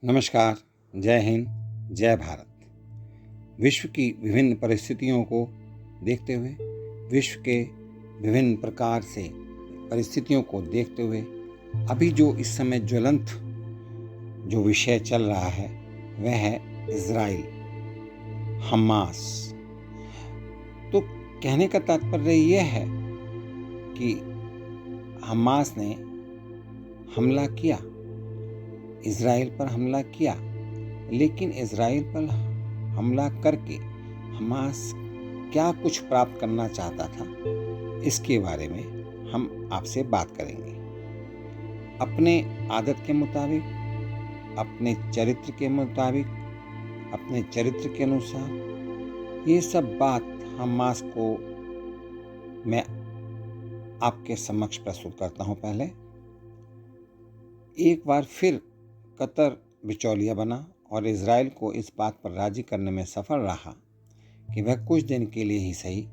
नमस्कार, जय हिंद, जय भारत। विश्व की विभिन्न परिस्थितियों को देखते हुए, विश्व के विभिन्न प्रकार से परिस्थितियों को देखते हुए अभी जो इस समय ज्वलंत जो विषय चल रहा है वह है इज़राइल, हमास। तो कहने का तात्पर्य यह है कि हमास ने हमला किया, इज़राइल पर हमला किया, लेकिन इज़राइल पर हमला करके हमास क्या कुछ प्राप्त करना चाहता था, इसके बारे में हम आपसे बात करेंगे। अपने आदत के मुताबिक, अपने चरित्र के मुताबिक, अपने चरित्र के अनुसार ये सब बात हमास को मैं आपके समक्ष प्रस्तुत करता हूँ। पहले एक बार फिर कतर बिचौलिया बना और इज़राइल को इस बात पर राजी करने में सफल रहा कि वह कुछ दिन के लिए ही सही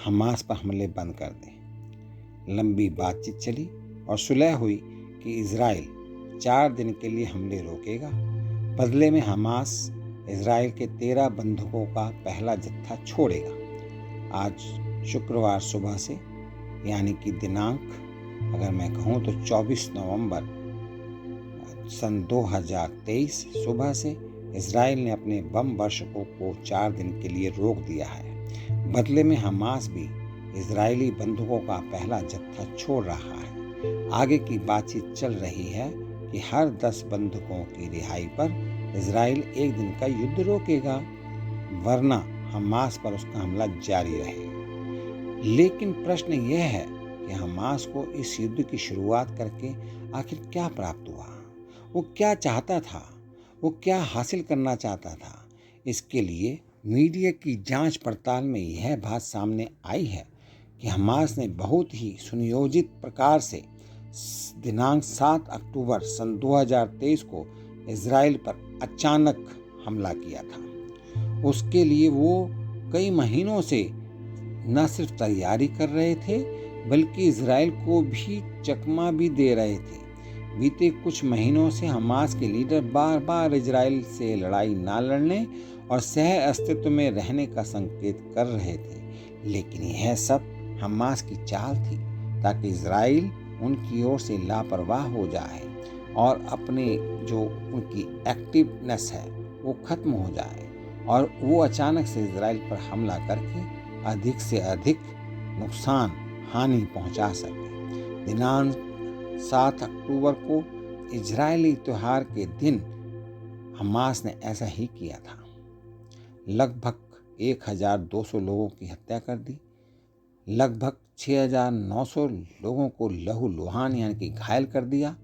हमास पर हमले बंद कर दे। लंबी बातचीत चली और सुलह हुई कि इज़राइल 4 दिन के लिए हमले रोकेगा। बदले में हमास इज़राइल के 13 बंधकों का पहला जत्था छोड़ेगा। आज शुक्रवार सुबह से, यानी कि दिनांक अगर मैं कहूँ तो 24 नवंबर सन 2023 सुबह से इज़राइल ने अपने बम वर्षकों को 4 दिन के लिए रोक दिया है। बदले में हमास भी इज़राइली बंधकों का पहला जत्था छोड़ रहा है। आगे की बातचीत चल रही है कि हर 10 बंधकों की रिहाई पर इज़राइल 1 दिन का युद्ध रोकेगा, वरना हमास पर उसका हमला जारी रहेगा। लेकिन प्रश्न यह है कि हमास को इस युद्ध की शुरुआत करके आखिर क्या प्राप्त हुआ? वो क्या चाहता था? वो क्या हासिल करना चाहता था? इसके लिए मीडिया की जांच पड़ताल में यह बात सामने आई है कि हमास ने बहुत ही सुनियोजित प्रकार से दिनांक 7 अक्टूबर सन 2023 को इज़राइल पर अचानक हमला किया था। उसके लिए वो कई महीनों से न सिर्फ तैयारी कर रहे थे, बल्कि इज़राइल को भी चकमा भी दे रहे थे। बीते कुछ महीनों से हमास के लीडर बार बार इज़राइल से लड़ाई ना लड़ने और सह अस्तित्व में रहने का संकेत कर रहे थे, लेकिन यह सब हमास की चाल थी ताकि इज़राइल उनकी ओर से लापरवाह हो जाए और अपने जो उनकी एक्टिवनेस है वो खत्म हो जाए और वो अचानक से इज़राइल पर हमला करके अधिक से अधिक नुकसान हानि पहुंचा सके। दिनांक 7 अक्टूबर को इजरायली त्योहार के दिन हमास ने ऐसा ही किया था। लगभग 1200 लोगों की हत्या कर दी, लगभग 6900 लोगों को लहूलुहान यानी कि घायल कर दिया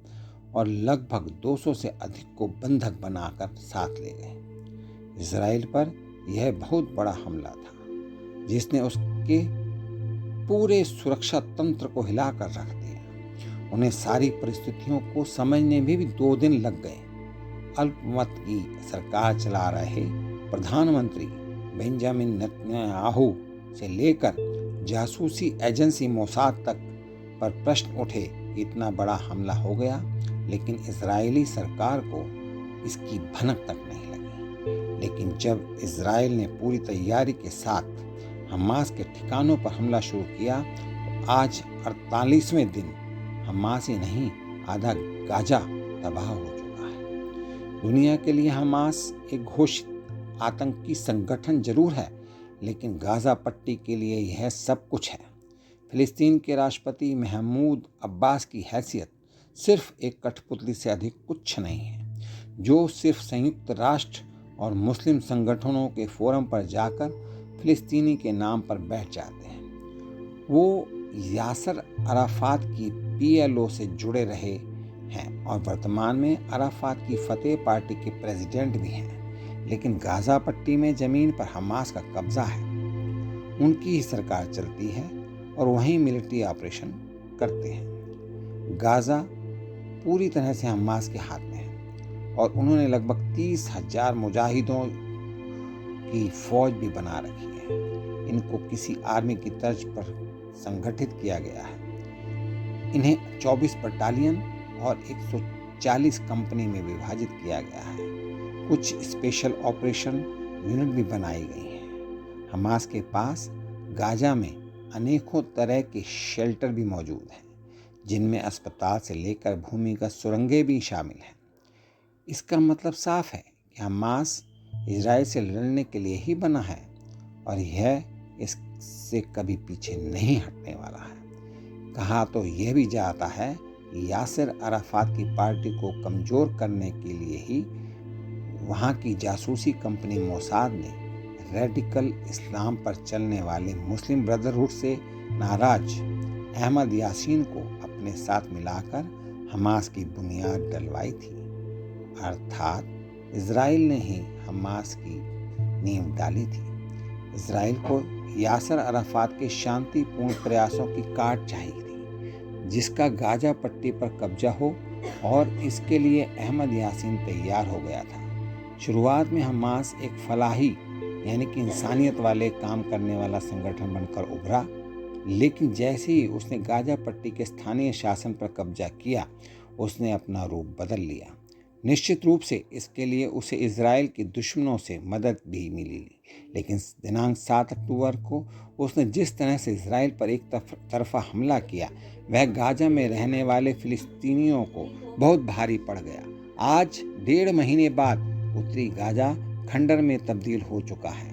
और लगभग 200 से अधिक को बंधक बनाकर साथ ले गए। इजराइल पर यह बहुत बड़ा हमला था जिसने उसके पूरे सुरक्षा तंत्र को हिलाकर रख दिया। उन्हें सारी परिस्थितियों को समझने में भी 2 दिन लग गए। अल्पमत की सरकार चला रहे प्रधानमंत्री बेंजामिन नेतन्याहू से लेकर जासूसी एजेंसी मोसाद तक पर प्रश्न उठे। इतना बड़ा हमला हो गया, लेकिन इजरायली सरकार को इसकी भनक तक नहीं लगी। लेकिन जब इजराइल ने पूरी तैयारी के साथ हमास के ठिकानों पर हमला शुरू किया तो आज 48वें दिन हमास ही नहीं, आधा गाजा तबाह हो चुका है। दुनिया के लिए हमास एक घोषित आतंकी संगठन जरूर है, लेकिन गाजा पट्टी के लिए यह सब कुछ है। फिलिस्तीन के राष्ट्रपति महमूद अब्बास की हैसियत सिर्फ एक कठपुतली से अधिक कुछ नहीं है, जो सिर्फ संयुक्त राष्ट्र और मुस्लिम संगठनों के फोरम पर जाकर फिलिस्तीनी के नाम पर बैठ जाते हैं। वो यासर अराफात की PLO से जुड़े रहे हैं और वर्तमान में अराफात की फतेह पार्टी के प्रेसिडेंट भी हैं, लेकिन गाजा पट्टी में ज़मीन पर हमास का कब्जा है। उनकी ही सरकार चलती है और वहीं मिलिट्री ऑपरेशन करते हैं। गाजा पूरी तरह से हमास के हाथ में है और उन्होंने लगभग 30,000 मुजाहिदों की फौज भी बना रखी है। इनको किसी आर्मी की तर्ज पर संगठित किया गया है। इन्हें 24 बटालियन और 40 कंपनी में विभाजित किया गया है। कुछ स्पेशल ऑपरेशन यूनिट भी बनाई गई हैं। हमास के पास गाजा में अनेकों तरह के शेल्टर भी मौजूद हैं, जिनमें अस्पताल से लेकर भूमिगत सुरंगें भी शामिल हैं। इसका मतलब साफ है कि हमास इजराइल से लड़ने के लिए ही बना है और यह इससे कभी पीछे नहीं हटने वाला है। कहा तो यह भी जाता है कि यासिर अराफात की पार्टी को कमज़ोर करने के लिए ही वहाँ की जासूसी कंपनी मोसाद ने रेडिकल इस्लाम पर चलने वाले मुस्लिम ब्रदरहुड से नाराज अहमद यासीन को अपने साथ मिलाकर हमास की बुनियाद डलवाई थी। अर्थात इजराइल ने ही हमास की नींव डाली थी। इजराइल को यासिर अराफात के शांतिपूर्ण प्रयासों की काट चाहिए थी, जिसका गाजा पट्टी पर कब्जा हो, और इसके लिए अहमद यासीन तैयार हो गया था। शुरुआत में हमास एक फलाही यानी कि इंसानियत वाले काम करने वाला संगठन बनकर उभरा, लेकिन जैसे ही उसने गाजा पट्टी के स्थानीय शासन पर कब्जा किया, उसने अपना रूप बदल लिया। निश्चित रूप से इसके लिए उसे इजराइल के दुश्मनों से मदद भी मिली, लेकिन दिनांक 7 अक्टूबर को उसने जिस तरह से इजराइल पर एक तरफा हमला किया, वह गाजा में रहने वाले फिलिस्तीनियों को बहुत भारी पड़ गया। आज 1.5 महीने बाद उत्तरी गाजा खंडर में तब्दील हो चुका है।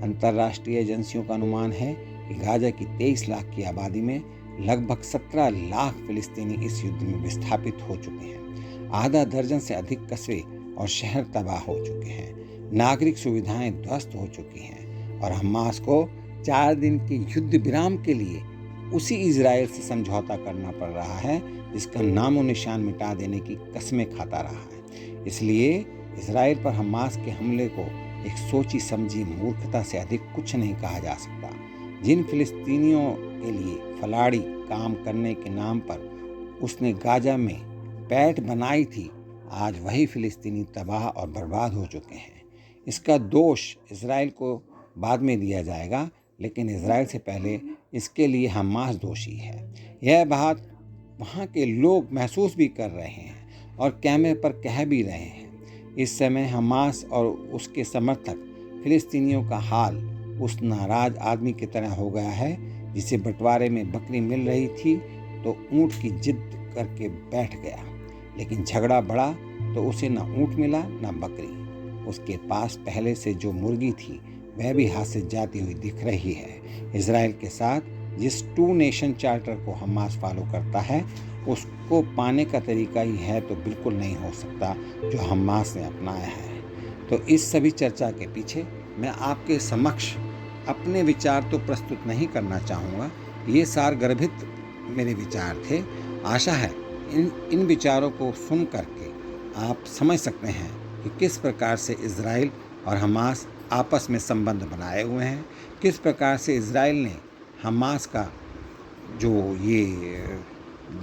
अंतर्राष्ट्रीय एजेंसियों का अनुमान है कि गाजा की 23 लाख की आबादी में लगभग 17 लाख फिलिस्तीनी इस युद्ध में विस्थापित हो चुके हैं। आधा दर्जन से अधिक कस्बे और शहर तबाह हो चुके हैं। नागरिक सुविधाएं ध्वस्त हो चुकी हैं और हमास को 4 दिन के युद्ध विराम के लिए उसी इजराइल से समझौता करना पड़ रहा है, जिसका नामो निशान मिटा देने की कस्में खाता रहा है। इसलिए इजराइल पर हमास के हमले को एक सोची समझी मूर्खता से अधिक कुछ नहीं कहा जा सकता। जिन फिलिस्तीनियों के लिए फलाड़ी काम करने के नाम पर उसने गाजा में पैठ बनाई थी, आज वही फिलिस्तीनी तबाह और बर्बाद हो चुके हैं। इसका दोष इजराइल को बाद में दिया जाएगा, लेकिन इजराइल से पहले इसके लिए हमास दोषी है। यह बात वहाँ के लोग महसूस भी कर रहे हैं और कैमरे पर कह भी रहे हैं। इस समय हमास और उसके समर्थक फिलिस्तीनियों का हाल उस नाराज आदमी की तरह हो गया है, जिसे बंटवारे में बकरी मिल रही थी तो ऊँट की जिद करके बैठ गया, लेकिन झगड़ा बढ़ा तो उसे ना ऊँट मिला ना बकरी। उसके पास पहले से जो मुर्गी थी वह भी हाथ से जाती हुई दिख रही है। इजराइल के साथ जिस 2 नेशन चार्टर को हमास फॉलो करता है, उसको पाने का तरीका ही है तो बिल्कुल नहीं हो सकता जो हमास ने अपनाया है। तो इस सभी चर्चा के पीछे मैं आपके समक्ष अपने विचार तो प्रस्तुत नहीं करना चाहूँगा। ये सारगर्भित मेरे विचार थे। आशा है इन विचारों को सुन करके आप समझ सकते हैं कि किस प्रकार से इजराइल और हमास आपस में संबंध बनाए हुए हैं, किस प्रकार से इजराइल ने हमास का जो ये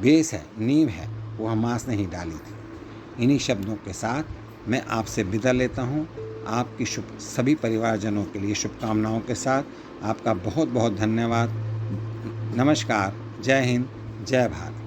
बेस है, नींव है, वो हमास ने ही डाली थी। इन्हीं शब्दों के साथ मैं आपसे विदा लेता हूँ। आपकी सभी परिवारजनों के लिए शुभकामनाओं के साथ आपका बहुत बहुत धन्यवाद। नमस्कार। जय हिंद, जय भारत।